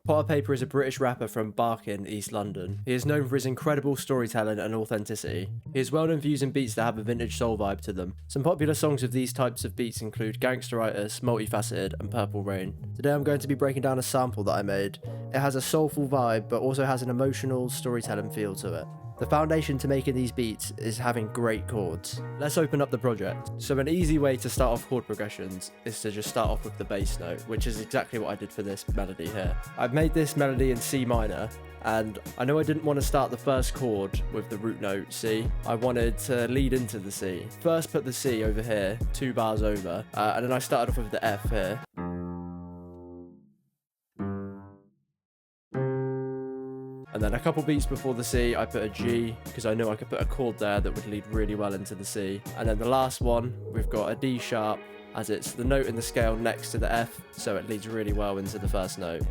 Payper is a British rapper from Barking, East London. He is known for his incredible storytelling and authenticity. He is well known for using beats that have a vintage soul vibe to them. Some popular songs of these types of beats include Gangsteritis, Multifaceted, and Purple Rain. Today I'm going to be breaking down a sample that I made. It has a soulful vibe, but also has an emotional storytelling feel to it. The foundation to making these beats is having great chords. Let's open up the project. So an easy way to start off chord progressions is to just start off with the bass note, which is exactly what I did for this melody here. I've made this melody in C minor, and I know I didn't want to start the first chord with the root note C. I wanted to lead into the C. First put the C over here, 2 bars over, and then I started off with the F here. And then a couple beats before the C, I put a G, because I knew I could put a chord there that would lead really well into the C. And then the last one, we've got a D sharp, as it's the note in the scale next to the F, so it leads really well into the first note.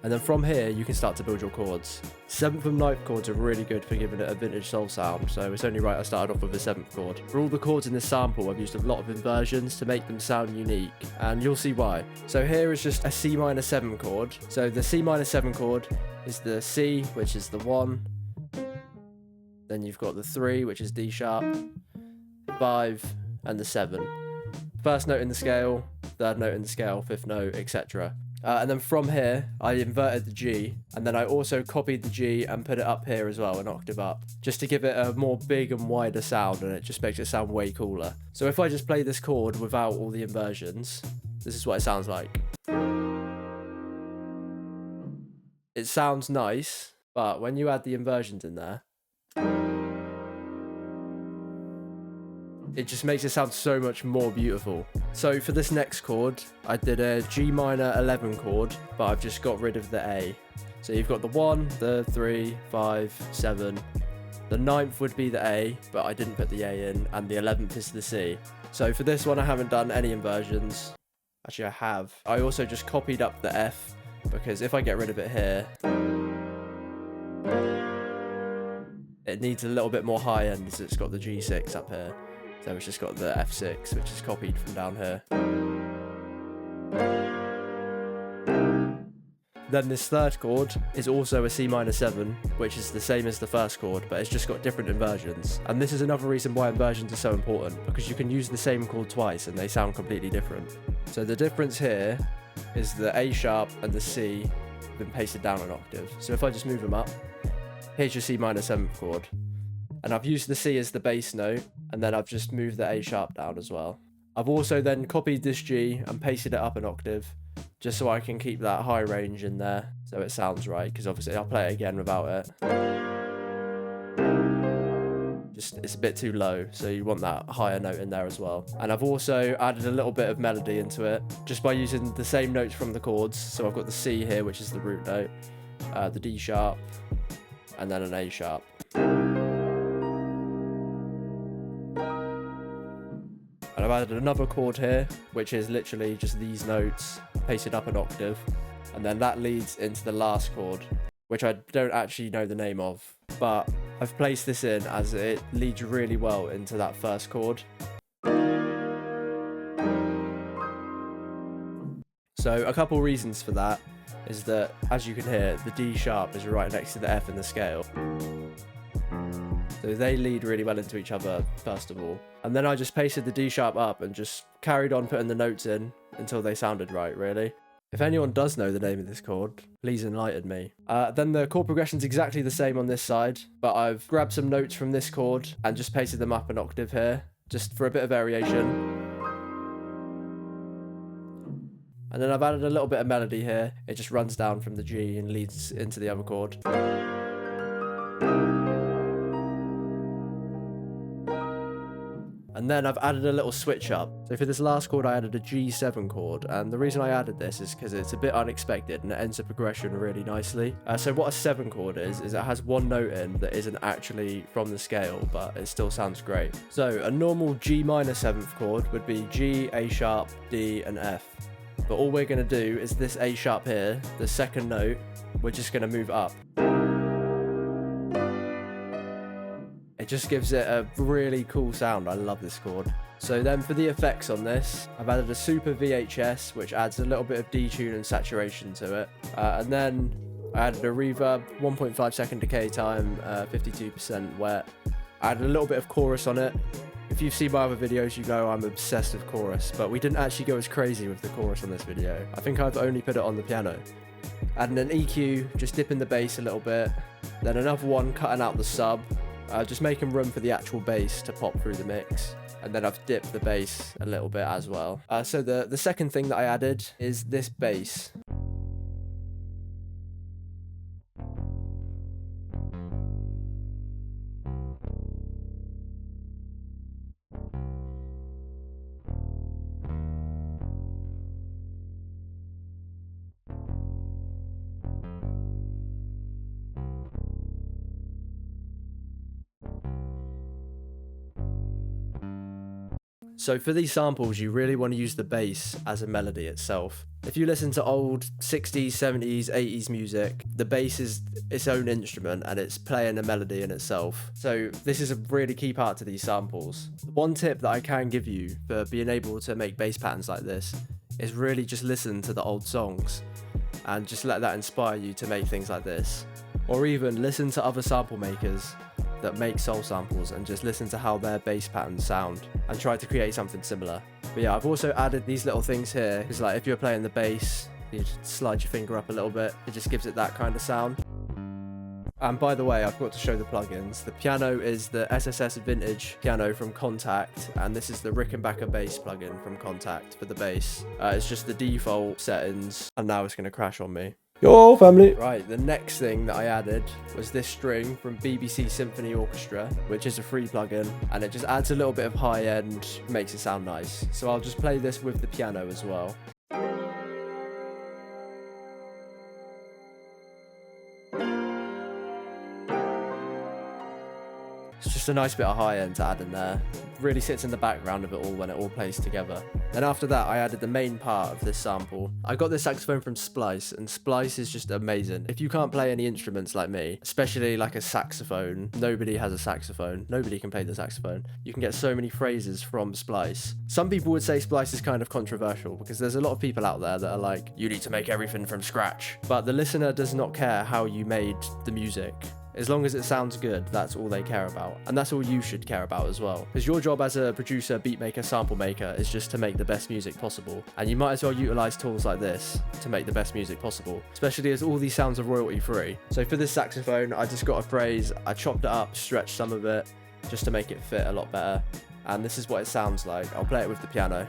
And then from here, you can start to build your chords. 7th and 9th chords are really good for giving it a vintage soul sound, so it's only right I started off with the 7th chord. For all the chords in this sample, I've used a lot of inversions to make them sound unique, and you'll see why. So here is just a C minor 7 chord. So the C minor 7 chord is the C, which is the 1. Then you've got the 3, which is D sharp, 5, and the 7. First note in the scale, 3rd note in the scale, 5th note, etc. And then from here, I inverted the G, and then I also copied the G and put it up here as well, an octave up, just to give it a more big and wider sound, and it just makes it sound way cooler. So if I just play this chord without all the inversions, this is what it sounds like. It sounds nice, but when you add the inversions in there, it just makes it sound so much more beautiful. So for this next chord, I did a G minor 11 chord, but I've just got rid of the A. So you've got the 1, the 3, 5, 7. The 9th would be the A, but I didn't put the A in, and the 11th is the C. So for this one, I haven't done any inversions. Actually, I have. I also just copied up the F, because if I get rid of it here, it needs a little bit more high end, as it's got the G6 up here. So it's just got the F6, which is copied from down here. Then this 3rd chord is also a C minor 7, which is the same as the first chord, but it's just got different inversions. And this is another reason why inversions are so important, because you can use the same chord twice and they sound completely different. So the difference here is the A sharp and the C have been pasted down an octave. So if I just move them up, here's your C minor 7th chord. And I've used the C as the bass note, and then I've just moved the A sharp down as well. I've also then copied this G and pasted it up an octave, just so I can keep that high range in there, so it sounds right, because obviously I'll play it again without it. It's a bit too low, so you want that higher note in there as well. And I've also added a little bit of melody into it, just by using the same notes from the chords. So I've got the C here, which is the root note, the D sharp, and then an A sharp. And I've added another chord here, which is literally just these notes pasted up an octave, and then that leads into the last chord, which I don't actually know the name of, but I've placed this in as it leads really well into that first chord. So a couple reasons for that is that, as you can hear, the D sharp is right next to the F in the scale. So they lead really well into each other, first of all. And then I just pasted the D sharp up and just carried on putting the notes in until they sounded right, really. If anyone does know the name of this chord, please enlighten me. Then the chord progression's exactly the same on this side, but I've grabbed some notes from this chord and just pasted them up an octave here, just for a bit of variation. And then I've added a little bit of melody here. It just runs down from the G and leads into the other chord. And then I've added a little switch up. So for this last chord, I added a G7 chord. And the reason I added this is because it's a bit unexpected and it ends the progression really nicely. So what a 7 chord is it has one note in that isn't actually from the scale, but it still sounds great. So a normal G minor 7th chord would be G, A sharp, D, and F. But all we're going to do is this A sharp here, the second note, we're just going to move up. It just gives it a really cool sound. I love this chord. So then for the effects on this, I've added a super VHS, which adds a little bit of detune and saturation to it. And then I added a reverb, 1.5 second decay time, 52% wet. I added a little bit of chorus on it. If you've seen my other videos, you know I'm obsessed with chorus, but we didn't actually go as crazy with the chorus on this video. I think I've only put it on the piano. Adding an EQ, just dipping the bass a little bit. Then another one, cutting out the sub, just making room for the actual bass to pop through the mix. And then I've dipped the bass a little bit as well. So the second thing that I added is this bass. So for these samples, you really want to use the bass as a melody itself. If you listen to old 60s, 70s, 80s music, the bass is its own instrument and it's playing a melody in itself. So this is a really key part to these samples. One tip that I can give you for being able to make bass patterns like this is really just listen to the old songs and just let that inspire you to make things like this. Or even listen to other sample makers that make soul samples and just listen to how their bass patterns sound and try to create something similar. But yeah, I've also added these little things here because like if you're playing the bass, you just slide your finger up a little bit, it just gives it that kind of sound. And by the way, I forgot to show the plugins. The piano is the SSS Vintage piano from Contact, and this is the Rickenbacker bass plugin from Contact for the bass. It's just the default settings, and now it's going to crash on me. Yo, family! Right, the next thing that I added was this string from BBC Symphony Orchestra, which is a free plugin, and it just adds a little bit of high end, makes it sound nice. So I'll just play this with the piano as well. It's just a nice bit of high end to add in there. Really sits in the background of it all when it all plays together. Then after that, I added the main part of this sample. I got this saxophone from Splice, and Splice is just amazing. If you can't play any instruments like me, especially like a saxophone, nobody has a saxophone. Nobody can play the saxophone. You can get so many phrases from Splice. Some people would say Splice is kind of controversial because there's a lot of people out there that are like, you need to make everything from scratch. But the listener does not care how you made the music. As long as it sounds good, that's all they care about. And that's all you should care about as well. Because your job as a producer, beat maker, sample maker is just to make the best music possible. And you might as well utilize tools like this to make the best music possible, especially as all these sounds are royalty free. So for this saxophone, I just got a phrase, I chopped it up, stretched some of it just to make it fit a lot better. And this is what it sounds like. I'll play it with the piano.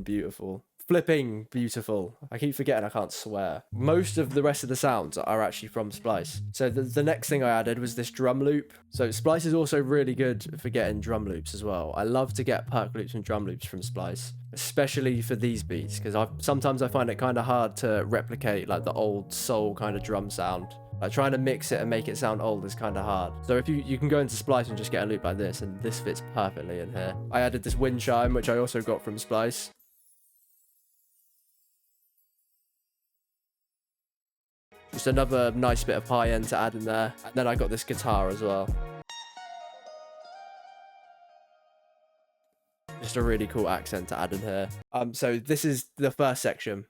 Beautiful. Flipping beautiful. I keep forgetting I can't swear. Most of the rest of the sounds are actually from Splice. So the next thing I added was this drum loop. So Splice is also really good for getting drum loops as well. I love to get perc loops and drum loops from Splice, especially for these beats, because sometimes I find it kind of hard to replicate like the old soul kind of drum sound. Like trying to mix it and make it sound old is kind of hard. So if you can go into Splice and just get a loop like this, and this fits perfectly in here. I added this wind chime, which I also got from Splice. Just another nice bit of high end to add in there. And then I got this guitar as well. Just a really cool accent to add in here. So this is the first section.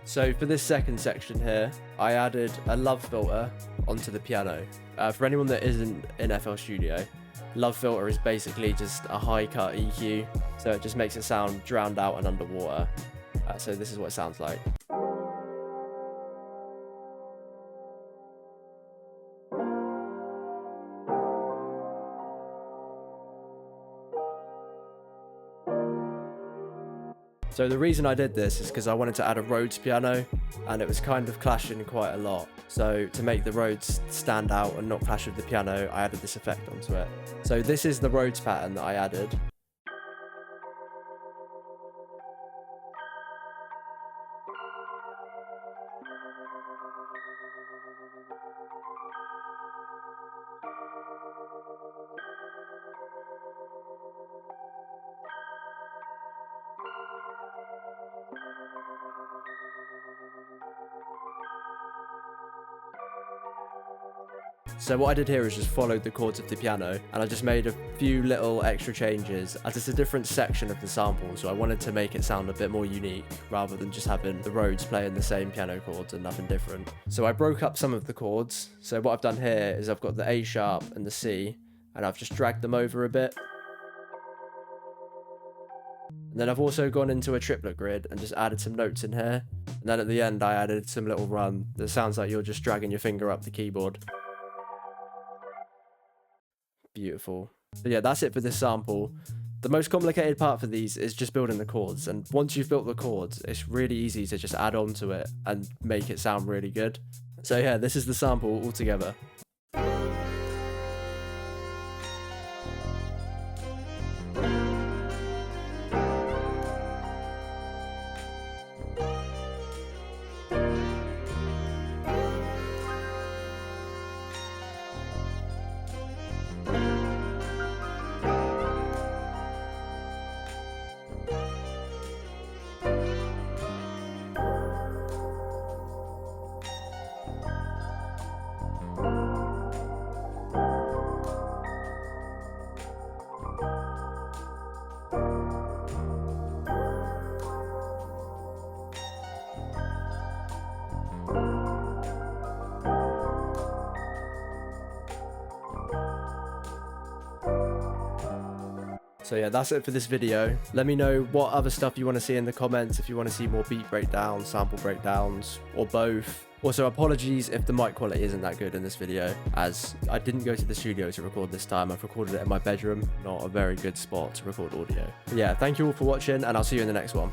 So for this second section here, I added a love filter onto the piano. For anyone that isn't in FL Studio, love filter is basically just a high cut EQ, so it just makes it sound drowned out and underwater. So this is what it sounds like. So the reason I did this is because I wanted to add a Rhodes piano, and it was kind of clashing quite a lot. So to make the Rhodes stand out and not clash with the piano, I added this effect onto it. So this is the Rhodes pattern that I added. So what I did here is just followed the chords of the piano, and I just made a few little extra changes as it's a different section of the sample, so I wanted to make it sound a bit more unique rather than just having the Rhodes playing the same piano chords and nothing different. So I broke up some of the chords. So what I've done here is I've got the A sharp and the C, and I've just dragged them over a bit. And then I've also gone into a triplet grid and just added some notes in here. And then at the end I added some little run that sounds like you're just dragging your finger up the keyboard. Beautiful. So yeah, that's it for this sample. The most complicated part for these is just building the chords, and once you've built the chords, it's really easy to just add on to it and make it sound really good. So yeah, this is the sample all together. So yeah, that's it for this video. Let me know what other stuff you want to see in the comments, if you want to see more beat breakdowns, sample breakdowns, or both. Also, apologies if the mic quality isn't that good in this video, as I didn't go to the studio to record this time. I've recorded it in my bedroom, not a very good spot to record audio. But yeah, thank you all for watching, and I'll see you in the next one.